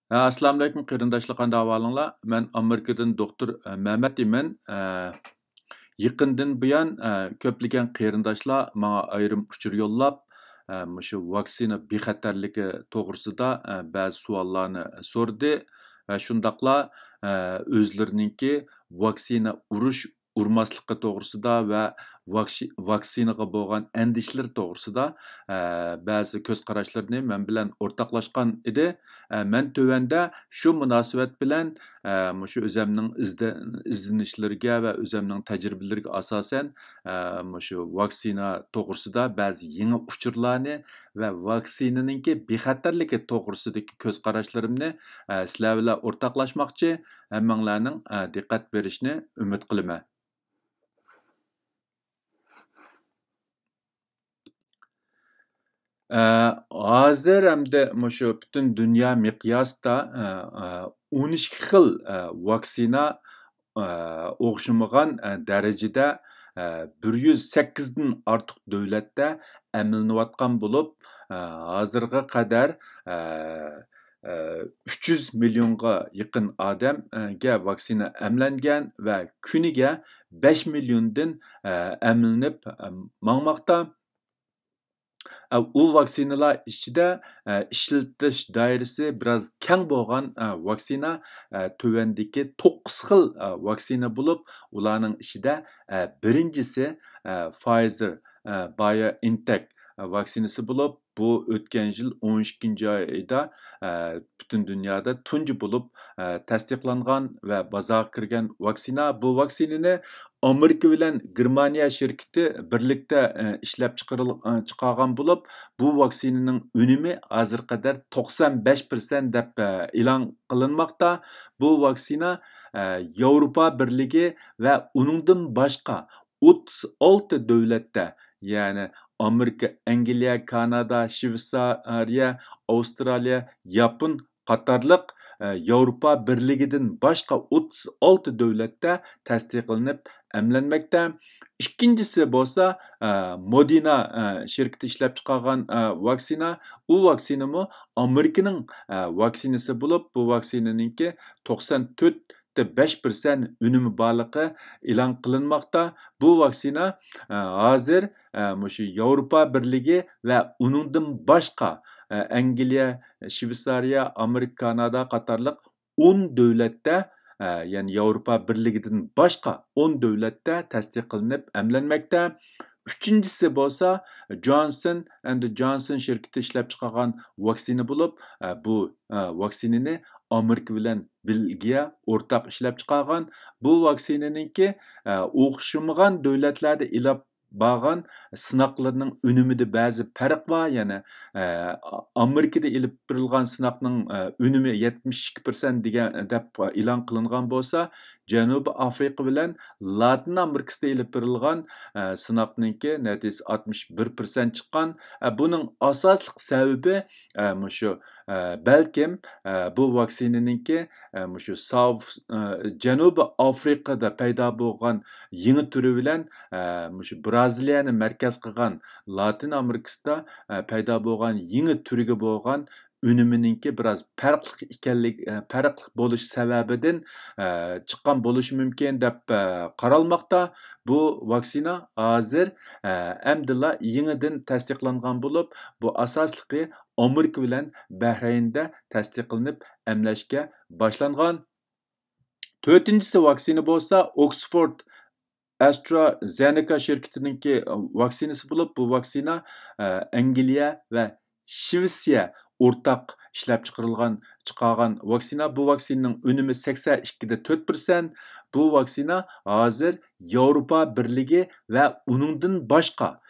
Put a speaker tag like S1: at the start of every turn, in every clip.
S1: Assalomu alaykum qarindoshlar, qanday ahvolinglar? Men Amerikadan doktor Mehmet iman. Yaqindan buyon ko'plagan qarindoshlar menga ayrim uchur yo'llab, shu vaksina bexatarligi to'g'risida ba'zi savollarni so'rdi va shundaqla o'zlarininki vaksina urmaslikqa to'g'risida va vaksinaga bo'lgan andishlar to'g'risida ba'zi ko'z qarashlarini men bilan o'rtoqlashgan edi. Men tövəndə şu münasibət bilən şu özümnің izlenişlərə və özümnің təcrübələrə əsasən şu vaksina toğrusida bəzi yeni uçurlarını və vaksinanınki bexatarligi toğrusudakı göz qarashlarımni sizlər bilan ortaqlaşmaqçı, həmmənlərning diqqət berishini ümid qilaman. Hozir hamda shu butun dunyo miqyosida 12 xil vaksina o'xshamagan darajada 108 dan ortiq davlatda amallanayotgan bo'lib, hozirga qadar 300 millionga yaqin odamga vaksina emlangan va kuniga 5 milliondan emlanib mangmoqda. U vaksinalar ichida ishlatish doirasi biroz keng bo'lgan vaksina tuvandagi 9 xil vaksina bo'lib, ularning ichida birinchisi Pfizer BioNTech vaksinasi bo'lib, bu o'tgan yil 12 oyda butun dunyoda tunji bo'lib tasdiqlangan va bozorga kirgan vaksina. Bu vaksinani Amerika bilan Germaniya şirketi birlikte ishlab chiqargan bo'lib, bu vaksinaning unumi hozir qadar 95% deb e'lon qilinmoqda. Bu vaksina Yevropa Birligi va uningdan boshqa 36 davlatda, ya'ni Amerika, Angliya, Kanada, Shveysariya, Avstraliya, Yapon qatorliq Yevropa Birligidan boshqa 36 davlatda tasdiqlanib emlanmoqda. İkincisi bo'lsa Modena şirketi ishlab chiqargan vaksina. U vaksinami Amerikaning vaksinasi bo'lib, bu vaksinaninki 94,5% unumi borligi e'lon qilinmoqda. Bu vaksina hozir shu Yevropa Birligi va uningdan boshqa Angliya, Shveysariya, Amerika, Kanada qatorliq 10 davlatda, ya'ni Yevropa Birligidan boshqa 10 davlatda tasdiqlanib emlanmoqda. Üçüncüsü bo'lsa Johnson & Johnson şirketi ishlab chiqargan vaksina bo'lib, bu vaksinani Amerika bilan Belgiya o'rtaq ishlab chiqargan. Bu vaksinaninki o'xshamagan davlatlarda ilib borgan sinoqlarning unumida ba'zi farq bor. Ya'ni Amerikada ilib berilgan sinoqning unumi 72% degan deb e'lon qilingan bo'lsa, Janubiy Afrika bilan Latin Amerikasida ilib berilgan sinoqninki natijasi 61% chiqqan. Buning asosli sababi shu balkim bu vaksinaninki shu Janubiy Afrikada paydo bo'lgan yangi turi bilan shu Braziliyani markaz qilgan Latin Amerikasida paydo bo'lgan yangi turiga bo'lgan unumininki biroz farqli bo'lish sababidan chiqqan bo'lishi mumkin deb qaralmoqda. Bu vaksina hozir amdilla yangidan tasdiqlangan bo'lib, bu asosliqi Amerika bilan Bahraynda tasdiqlanib emlashga boshlangan. To'rtinchisi vaksina bo'lsa Oxford AstraZeneca şirketiningki vaksinasi bo'lib, bu vaksina Angliya va Shvetsiya o'rtaq ishlab chiqargan vaksina. Bu vaksinaning unumi 82,4%. Bu vaksina hozir Yevropa Birligi va uningdan boshqa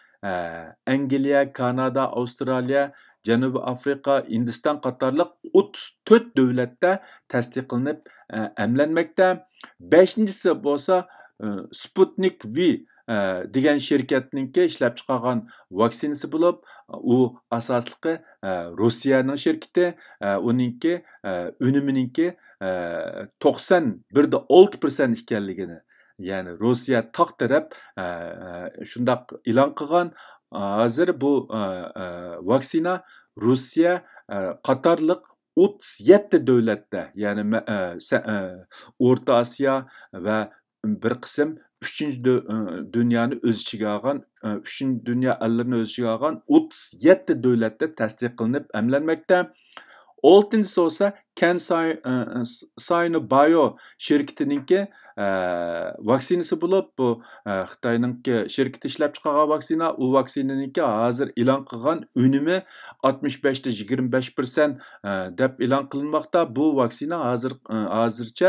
S1: Angliya, Kanada, Avstraliya, Janubiy Afrika, Hindiston qatorliq 34 davlatda tasdiqlanib emlanmoqda. Beshinchisi bo'lsa Sputnik V degan şirketninki ishlab chiqargan vaksinasi bo'lib, u asosliqi Rossiyaning şirketi, uninki unumininki 91,6% ekanligini, ya'ni Rossiya taq taraf shundaq e'lon qilgan. Hozir bu vaksina Rossiya qatorliq 37 davlatda, ya'ni O'rta Osiyo va bir qism 3-chi dunyoni o'z ichiga olgan, 3-chi dunyo allarini o'z ichiga olgan 37 davlatda tasdiq qilinib emlanmoqda. 6-si bo'lsa CanSino Bio şirketininki vaksinasi bo'lib, bu Xitoyninki şirketi ishlab chiqargan vaksina, u vaksinaninki hozir e'lon qilgan unumi 65 ta 25% deb e'lon qilinmoqda. Bu vaksina hozircha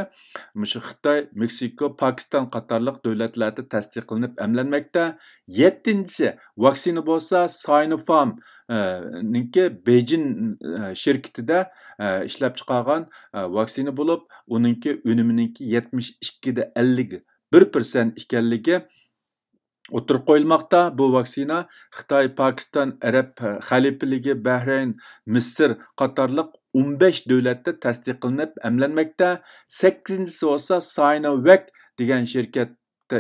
S1: shu Xitoy, Meksiko, Pokiston qatorliq davlatlarda tasdiqlanib emlanmoqda. 7-si vaksina bo'lsa Sinopharm ninki Beijing şirketida ishlab chiqargan vaksina bo'lib, uninki unumininki 72 da 51% ekanligi o'tirib qo'yilmoqda. Bu vaksina Xitoy, Pokiston, Arab xalifaligi, Bahrayn, Misr qatorliq 15 davlatda tasdiqlanib emlanmoqda. 8-si bo'lsa Sinovac degan şirket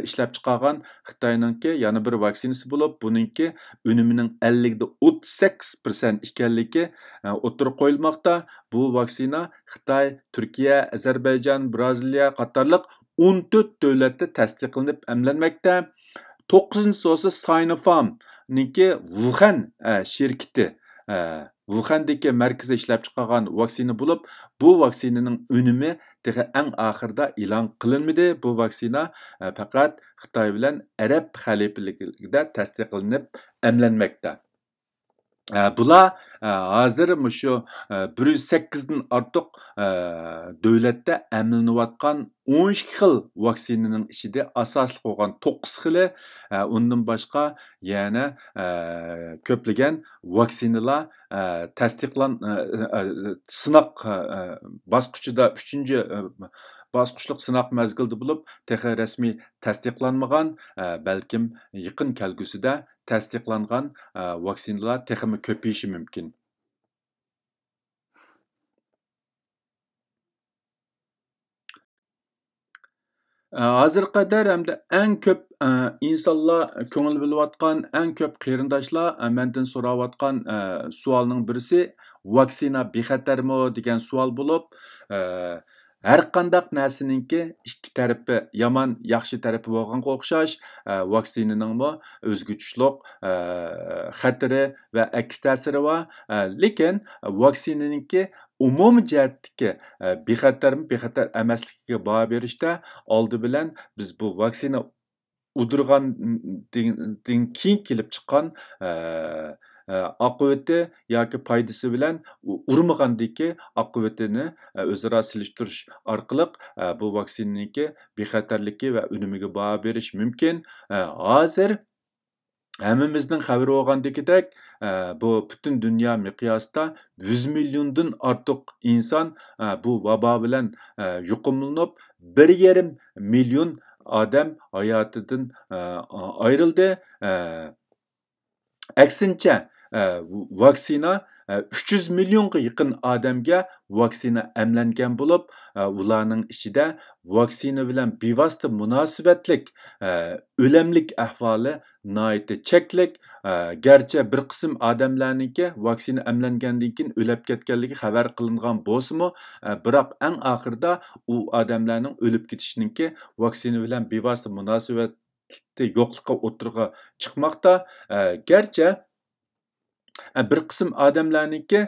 S1: ishlab chiqargan Xitoyninki yana bir vaksinasi bo'lib, buninki unumining 50 da 38% ekanligi o'tirib qo'yilmoqda. Bu vaksina Xitoy, Turkiya, Ozarbayjon, Braziliya qatorliq 14 davlatda tasdiqlanib emlanmoqda. 9-si bo'lsa Sinopharm ninki Wuhan şirketi, Wuhan'daki markazda ishlab chiqargan vaksina bo'lib, bu vaksinaning unumi eng oxirida e'lon qilinmadi. Bu vaksina faqat Xitoy bilan Arab xalifaligida tasdiqlanib emlanmoqda. Bular hozir shu 108 dan ortiq davlatda emlanayotgan 12 xil vaksinaning ichida asosli bo'lgan 9 xili, undan boshqa yana ko'plagan vaksinalar sinoq bosqichida 3-chi bosqichliq sinoq mazgilida bo'lib, texi rasmiy tasdiqlanmagan, balkim yaqin kelgusida tasdiqlangan vaksinalar texmi ko'payishi mumkin. Hozir qadar hamda eng ko'p insonlar ko'ngil bo'layotgan, eng ko'p qarindoshlar mendan so'rayotgan savolning birisi vaksina bexatarmi degan savol bo'lib, har qandaq narsaninki ikki tarafi, yomon, yaxshi tarafi bo'lganga o'xshash, vaksinaning o'zguchliq xatiri va aks ta'siri bor. Lekin vaksinaninki umumiy jihatdagi bexatarmi, bexatar emasligiga baho berishda oldi bilan biz bu vaksina udurgandan keyin kelib chiqqan oqibati yoki foydasi bilan urmagandagi oqibatini o'zaro silishtirish orqali bu vaksinaninki bexatarligi va unumiga baho berish mumkin. Hozir hammamizning xabari bo'lgandagidek, bu butun dunyo miqyosida 100 milliondan ortiq inson bu vabo bilan yuqumlanib, 1,5 million odam hayotidan ayrildi. Aksincha, vaksina 300 millionga yaqin odamga vaksina emlangan bo'lib, ularning ichida vaksina bilan bevosita munosabatlik o'limlik ahvoli nihoyatda cheklik. Garchi bir qism odamlarniki vaksina emlangandan keyin o'lib ketganligi xabar qilingan bo'lsa-mu, biroq eng oxirida u odamlarning o'lib ketishiningki vaksina bilan bevosita munosabatda yo'qlikqa o'tirg'a chiqmoqda. Garchi bir qism odamlarniki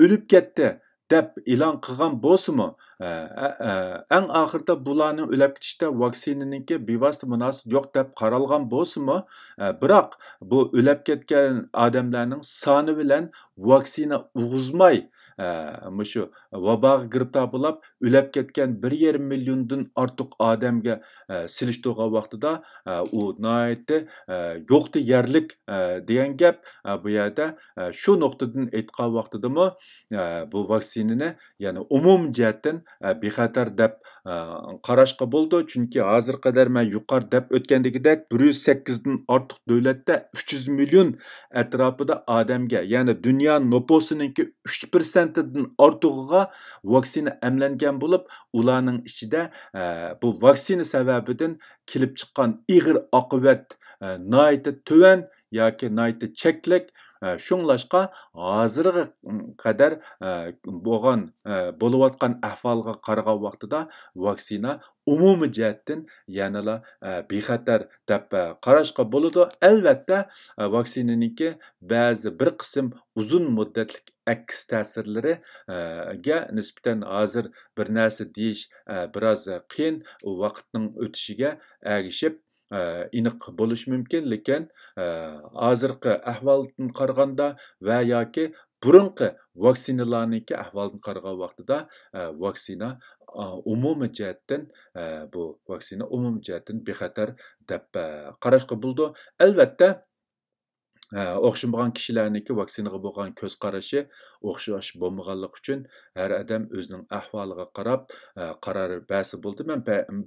S1: o'lib ketdi deb e'lon qilgan bo'lsa-mu, eng oxirida bularning o'lib ketishda vaksinaninki bevosita munosabat yo'q deb qaralgan bo'lsa-mu, biroq bu o'lib ketgan odamlarning soni bilan vaksina urg'izmay shu vaboga giribtor bo'lib, o'lib ketgan 1,5 milliondan ortiq odamga silishtirgan vaqtida u nihoyatda yo'qda yerlik degan gap. Bu yerda shu nuqtadan aytgan vaqtidami bu vaksinani ya'ni umum jihatdan bexatar deb qarashga bo'ldi. Chunki hozir qadar men yuqori deb o'tgandagidek 108 dan ortiq davlatda 300 million atrofida odamga, ya'ni dunyo nufusininki 3%dan ortig'iga vaksina emlangan bo'lib, ularning ichida bu vaksina sababidan kelib chiqqan ig'ir oqibat nihoyatda tuvan yoki nihoyatda cheklik Şunlaşqa hozirga qadar bo'layotgan ahvolga qaragan vaqtida vaksina umumiy jihatdan yanada bexatar deb qarashqa bo'ladi. Albatta, vaksinaninki ba'zi bir qism uzun muddatlik aks ta'sirlari ga nisbatan hozir bir narsa deyish biroz qiyin. U vaqtning o'tishiga ergishib aniq bo'lishi mumkin, lekin hozirgi ahvoldan qaraganda va yoki burunqi vaksinalarniki ahvoldan qaragan vaqtida vaksina umumiy jihatdan bu vaksina umumiy jihatdan bexatar deb qarashqa bo'ladi. Albatta, o'xshamagan kishilarniki vaksinaga bo'lgan ko'z qarashi o'xshash bo'lmaganligi uchun har odam o'zining ahvoliga qarab qaror bersa bo'ldi. Men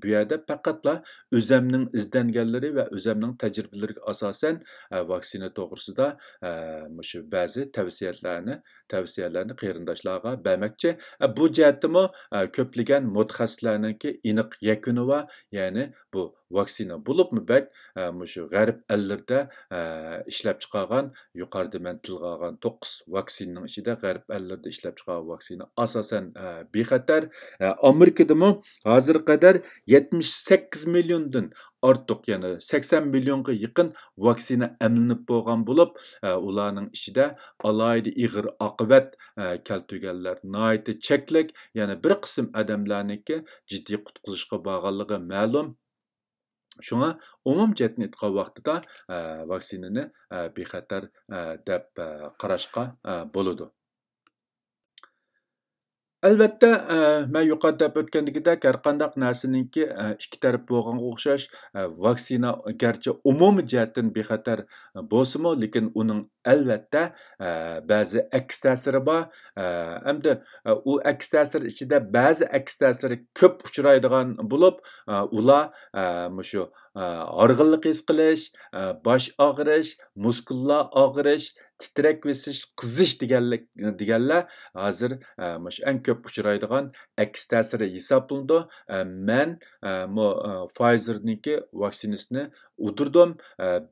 S1: bu yerda faqatla o'zimning izlanganlari va o'zimning tajribalariga asosan vaksina to'g'risida shu ba'zi tavsiyalarni qarindoshlarga bermoqchi. Bu jihatdami ko'plagan mutaxassislarniki aniq yakuni va ya'ni bu vaksina bo'libmi bak shu g'arb ellarda ishlab chiqargan yuqorida men tilga olgan 9 vaksinaning ichida g'arb ellarda ishlab chiqargan vaksina asosan bexatar. Amerikadami hozir qadar 78 milliondan ortiq, ya'ni 80 millionga yaqin vaksina emlanib bo'lgan bo'lib, ularning ichida alayda ig'ir oqibat keltirganlar nihoyatda cheklik, ya'ni bir qism odamlarniki jiddiy qutqizishga borganligi ma'lum. Şuna umum jihatdan aytgan vaqtida vaksinani bexatar deb qarashqa bo'ladi. Albatta, men yuqorida deb o'tgandagidek har qanday narsaninki ikki taraf bo'lganga o'xshash. Vaksina garchi umumiy jihatdan bexatar bo'lsa-mu, lekin uning albatta ba'zi aks ta'siri bor. Hamda u aks ta'sir ichida ba'zi aks ta'siri ko'p uchraydigan bo'lib, ular shu horg'inlik his qilish, bosh og'rish, muskullar og'rish, titrak besish, qizish deganlar hozir shu eng ko'p uchraydigan aks ta'siri hisoblanadi. Men Pfizer'niki vaksinasini udurdim.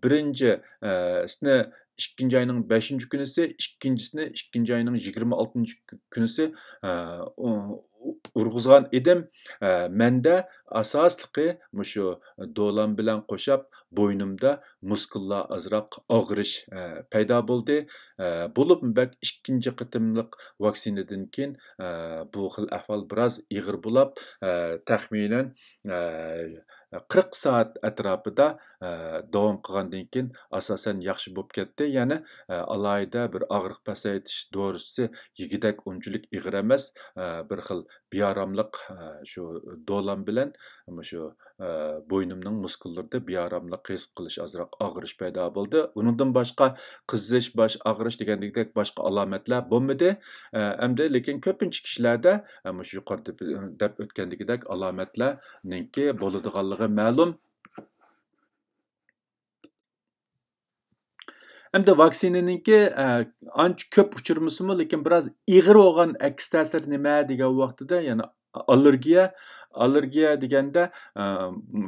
S1: Birinchisini 2 ayning 5 kunisi, ikkinchisini 2 ayning 26 kunisi urg'izgan edim. Menda asosliqi shu do'lan bilan qo'shab bo'ynimda muskullar azroq og'rish paydo bo'ldi. Bo'lib bak ikkinchi qitimliq vaksinadan keyin bu xil ahvol biroz ig'ir bo'lib, taxminan 40 soat atrofida davom qilgandan keyin asosan yaxshi bo'lib ketdi. Ya'ni alayda bir og'riq pasaytish dorisi yegidak unchalik ig'ir emas, bir xil bearomlik shu do'lan bilan shu bo'ynimning muskullarida bearomlik his qilish, azroq og'rish paydo bo'ldi. Undan boshqa qizish, bosh og'rish degandek boshqa alomatlar bo'lmadi. Hamda lekin ko'pincha kishilarda shu yuqorida deb o'tgandagidek alomatlarninki bo'ladiganligi ma'lum. Hamda vaksinaninki ancha ko'p uchirmasimi, lekin biroz ig'ir bo'lgan aks ta'sir nima degan vaqtida, ya'ni allergiya deganda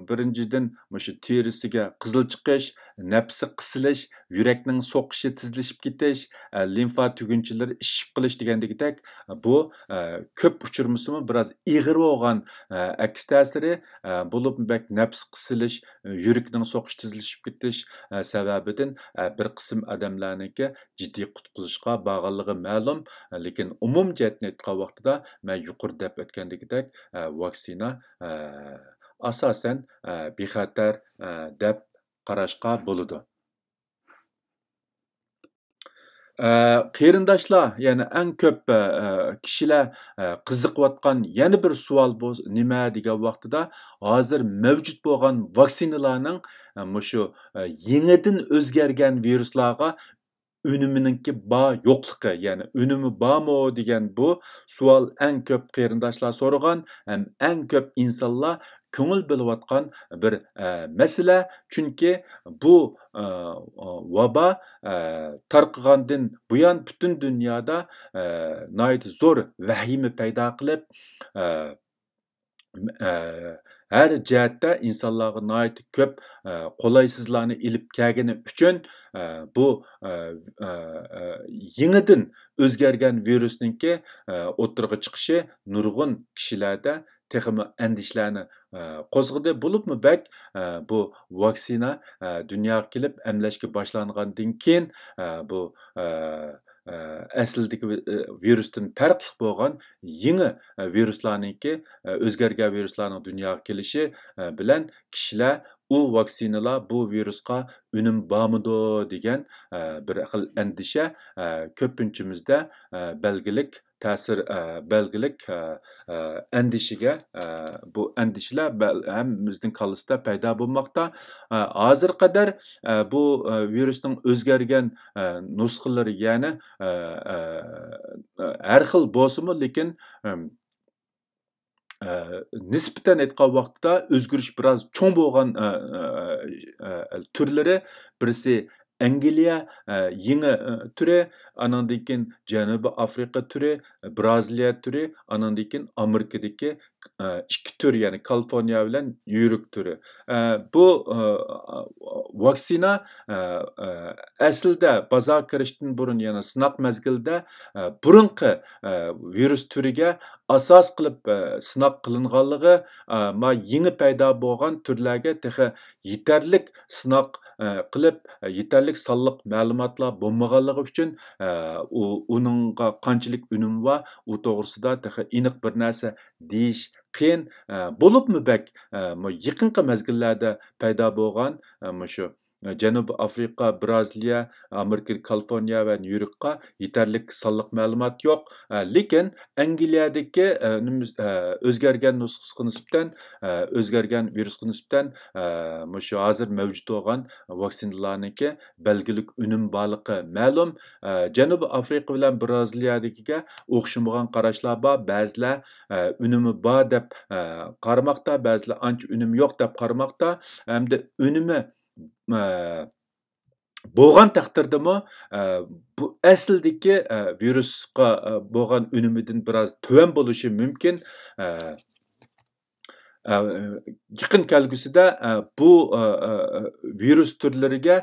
S1: birinchidan shu terisiga qizil chiqish, nafsi qisilish, yurakning so'qishi tezlashib ketish, limfa tugunchilari ishib qilish degandek bu ko'p uchirmasimi biroz ig'ir bo'lgan aks ta'siri bo'lib, nafs qisilish, yurakning so'qishi tezlashib ketish sababidan bir qism odamlarniki jiddiy qutqizishga borganligi ma'lum. Lekin umum jihatni aytgan vaqtida men yuqori deb o'tgandek vaksina asosan bexatar deb qarashqa bo'ladi. Qarindoshlar, ya'ni eng ko'p kishilar qiziqayotgan yana bir savol nima degan vaqtida hozir mavjud bo'lgan vaksinalarning shu yangidan o'zgargan viruslarga ünuminingki bor yo'qligi, ya'ni unumi bormi degan bu savol eng ko'p qarindoshlar so'ragan, ham eng ko'p insonlar ko'ngil bo'layotgan bir masala. Chunki bu vabo tarqagandan buyon butun dunyoda nihoyat zo'r vahima paydo qilib, her jihatda insonlarga nihoyat ko'p qulaysizlarni ilib kelgani uchun bu yangidan o'zgargan virusninki o'tirg'i chiqishi nurg'un kishilarda texmi andishlarni qo'zg'adi. Bo'libmi bak bu vaksina dunyoga kelib emlashga boshlangandan keyin bu aslidagi virusdan farqli bo'lgan yangi viruslarniki o'zgargan viruslarning dunyoga kelishi bilan kishilar u vaksinalar bu virusga unum bormidi degan bir xil andisha ko'pinchimizda belgilik ta'sir belgilik andishiga bu andishalar hammamizning qalbimizda paydo bo'lmoqda. Hozir qadar bu virusning o'zgargan nusxalari ya'ni har xil bo'lsa-mu, lekin nisbatan aytgan vaqtda o'zgarish biroz cho'ng bo'lgan turlari birisi Angliya yangi turi, anandan keyin Janubiy Afrika turi, Braziliya turi, anandan keyin Amerikadagi ikki tur, ya'ni Kaliforniya bilan Nyu-York turi. Bu vaksina aslida bozor kirishdan burun, ya'ni sinoq mezgilida burunqi virus turiga asos qilib sinoq qilinganligi ma yangi paydo bo'lgan turlarga texi yetarlik sinoq qilib yetarlik sonliq ma'lumotlar bo'lmaganligi uchun uningga qanchalik unum va u to'g'risida texi aniq bir narsa deyish qiyin. Bo'libmi bak yaqinqi mezgillarda paydo bo'lgan shu Janubiy Afrika, Braziliya, Amerika, Kaliforniya va Nyu-Yorkqa yetarlik sonliq ma'lumot yo'q. Lekin Angliyadagi o'zgargan nusxasiga nisbatan o'zgargan virusga nisbatan shu hozir mavjud bo'lgan vaksinalarniki belgilik unum borligi ma'lum. Janubiy Afrika bilan Braziliyadagiga o'xshamagan qarashlar bor. Ba'zilar unumi bor deb qaramoqda, ba'zilar ancha unum yo'q deb qaramoqda. Hamda unumi bo'lgan taqdirdami bu asldagi virusga bo'lgan unumidan biroz tuvan bo'lishi mumkin. Yaqin kelgusida bu virus turlariga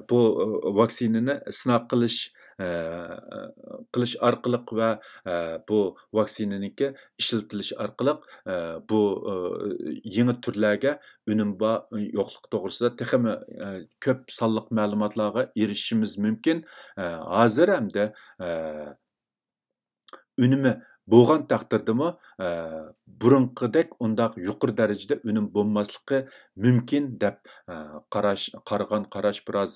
S1: bu vaksinani sinov qilish orqali va bu vaksinaniki ishlatilishi orqali bu yangi turlarga unum bor yo'qlik to'g'risida texmi ko'p sonliq ma'lumotlarga erishishimiz mumkin. Hozir hamda unumi bo'lgan taqdirdami burunqidek undaq yuqori darajada unum bo'lmasligi mumkin deb qarash biroz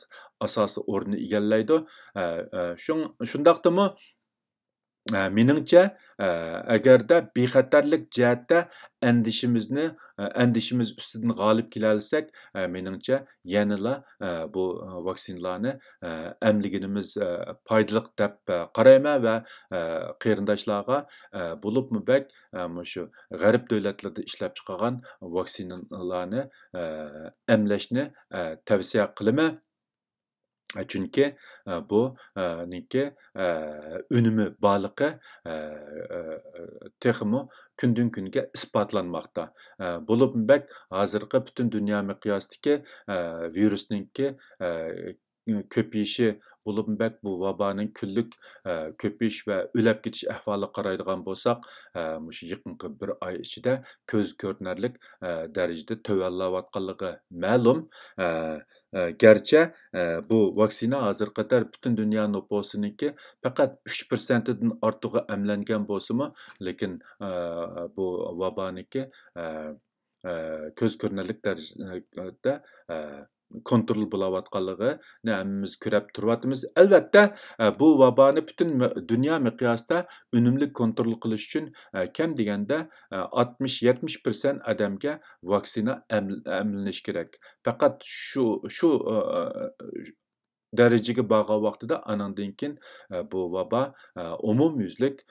S1: asosiy o'rni egallaydi. Shundaqdimi meningcha agarda bexatarlik jihatda andishimiz ustidan g'olib kela olsak, meningcha yanada bu vaksinalarni emliginimiz foydali deb qarayman va qarindoshlarga bo'libmi bak shu g'arb davlatlarida ishlab chiqargan vaksinalarni emlashni tavsiya qilaman. Chunki bu unumi borligi texmi kundan kunga isbotlanmoqda. Bo'libmi bak hozirgi butun dunyo miqyosidagi virusninki ko'payishi, bo'libmi bak bu vaboning kunlik ko'payish va o'lab ketish ahvoliga qaraydigan bo'lsak, shu yaqinqi bir oy ichida ko'z ko'rinarli darajada tuvanlayotganligi ma'lum. Gerçi bu vaksina hozir qadar butun dunyo nufusiniki faqat 3%dan ortig'i emlangan bo'lsa-mu, lekin bu vaboniki ko'z ko'rinarli darajada kontrol bo'layotganligini hammamiz ko'rib turyapmiz. Albatta bu vaboni butun dunyo miqyosida unumli kontrol qilish uchun kam deganda 60-70% odamga vaksina emlanish kerak. Faqat shu darajaga borgan vaqtida anandan keyin bu vabo umumyuzlik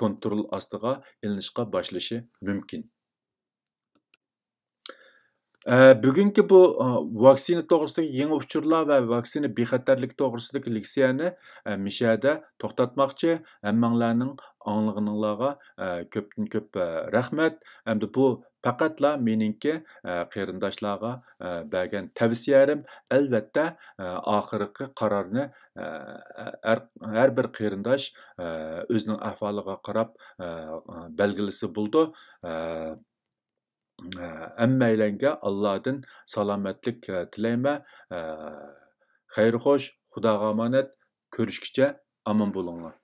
S1: kontrol ostiga ilinishga boshlashi mumkin. Bugungi bu vaksina to'g'risidagi yangi uchurlar va vaksina bexatarligi to'g'risidagi leksiyani mishada to'xtatmoqchi. Hammanglarning anglaganinglarga ko'pdan ko'p rahmat. Hamda bu faqatla meningki qarindoshlarga bergan tavsiyarim. Albatta, oxirgi qarorni har bir qarindosh o'zining ahvoliga qarab belgilasa bo'ldi. Hammalarga Allohdan salomatlik tilayman. Xayr xo'sh, Xudoga omonat. Ko'rishguncha omon bo'linglar.